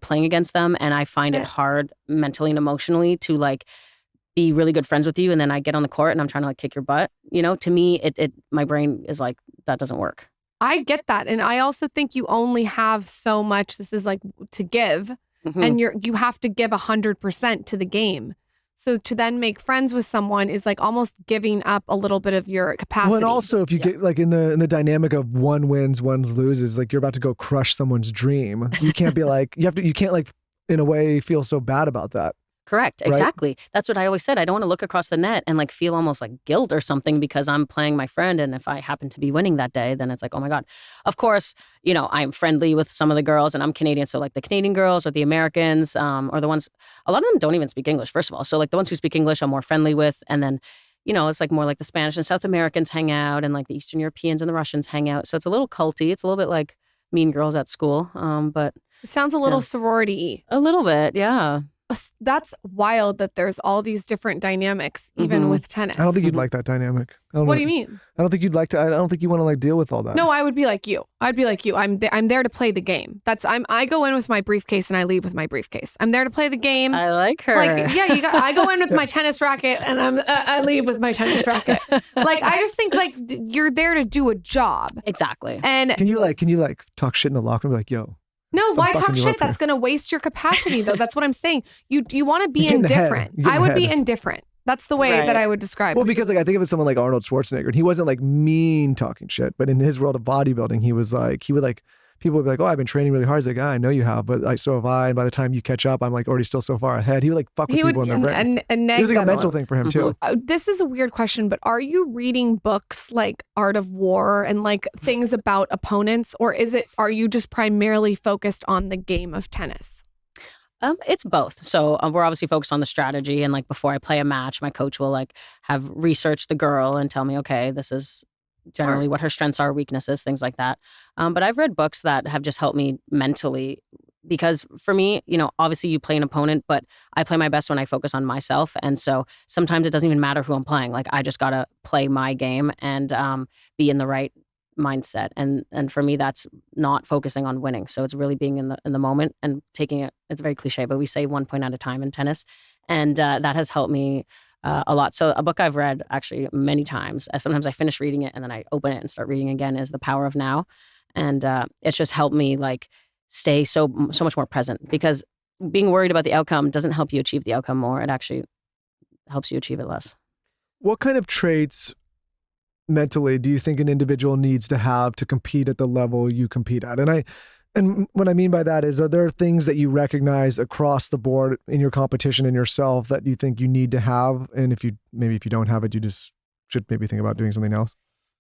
playing against them. And I find it hard mentally and emotionally to like be really good friends with you. And then I get on the court and I'm trying to like kick your butt. To me, my brain is like, that doesn't work. I get that. And I also think you only have so much, this is like to give, and you have to give 100% to the game. So to then make friends with someone is like almost giving up a little bit of your capacity. Well, and also if you get like in the dynamic of one wins, one loses, like you're about to go crush someone's dream. You can't be like, you can't like in a way feel so bad about that. Correct. Right? Exactly. That's what I always said. I don't want to look across the net and like feel almost like guilt or something because I'm playing my friend. And if I happen to be winning that day, then it's like, oh my God. Of course, I'm friendly with some of the girls and I'm Canadian. So like the Canadian girls or the Americans or the ones, a lot of them don't even speak English, first of all. So like the ones who speak English, I'm more friendly with. And then, it's like more like the Spanish and South Americans hang out and like the Eastern Europeans and the Russians hang out. So it's a little culty. It's a little bit like Mean Girls at school. But it sounds a little sorority-y. A little bit. Yeah. That's wild that there's all these different dynamics, even with tennis. I don't think you'd like that dynamic. What do you mean? I don't think you'd like to. I don't think you want to like deal with all that. No, I would be like you. I'd be like you. I'm there to play the game. I go in with my briefcase and I leave with my briefcase. I'm there to play the game. I like her. Like, yeah, I go in with my tennis racket and I leave with my tennis racket. Like, I just think like you're there to do a job. Exactly. And can you like talk shit in the locker room? Be like, yo. No, why talk shit? That's going to waste your capacity, though. That's what I'm saying. You want to be indifferent. I would be indifferent. That's the way that I would describe it. Well, because like I think of someone like Arnold Schwarzenegger, and he wasn't like mean talking shit, but in his world of bodybuilding, he would like, people would be like, oh, I've been training really hard. He's like, I know you have, but so have I. And by the time you catch up, I'm like already still so far ahead. He would like fuck with people in their brain. It was like a mental thing for him too. This is a weird question, but are you reading books like Art of War and like things about opponents, or are you just primarily focused on the game of tennis? It's both. So we're obviously focused on the strategy, and like before I play a match, my coach will like have researched the girl and tell me, okay, this is generally what her strengths are, weaknesses, things like that. But I've read books that have just helped me mentally because for me, obviously you play an opponent, but I play my best when I focus on myself. And so sometimes it doesn't even matter who I'm playing. Like I just got to play my game and be in the right mindset. And for me, that's not focusing on winning. So it's really being in the moment and taking it. It's very cliche, but we say 1 point at a time in tennis. And that has helped me a lot. So a book I've read actually many times, sometimes I finish reading it and then I open it and start reading again, is The Power of Now. And it's just helped me like stay so much more present, because being worried about the outcome doesn't help you achieve the outcome more. It actually helps you achieve it less. What kind of traits mentally do you think an individual needs to have to compete at the level you compete at? And what I mean by that is, are there things that you recognize across the board in your competition and yourself that you think you need to have? And if you don't have it, you just should maybe think about doing something else?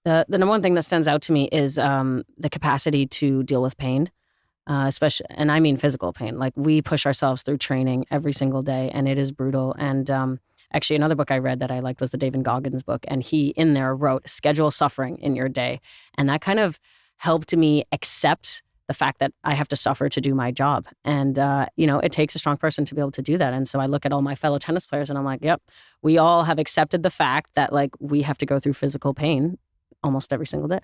The number one thing that stands out to me is the capacity to deal with pain, especially, and I mean physical pain. Like we push ourselves through training every single day, and it is brutal. And actually, another book I read that I liked was the David Goggins book, and he in there wrote, "Schedule suffering in your day," and that kind of helped me accept the fact that I have to suffer to do my job. And, it takes a strong person to be able to do that. And so I look at all my fellow tennis players and I'm like, yep, we all have accepted the fact that like we have to go through physical pain almost every single day.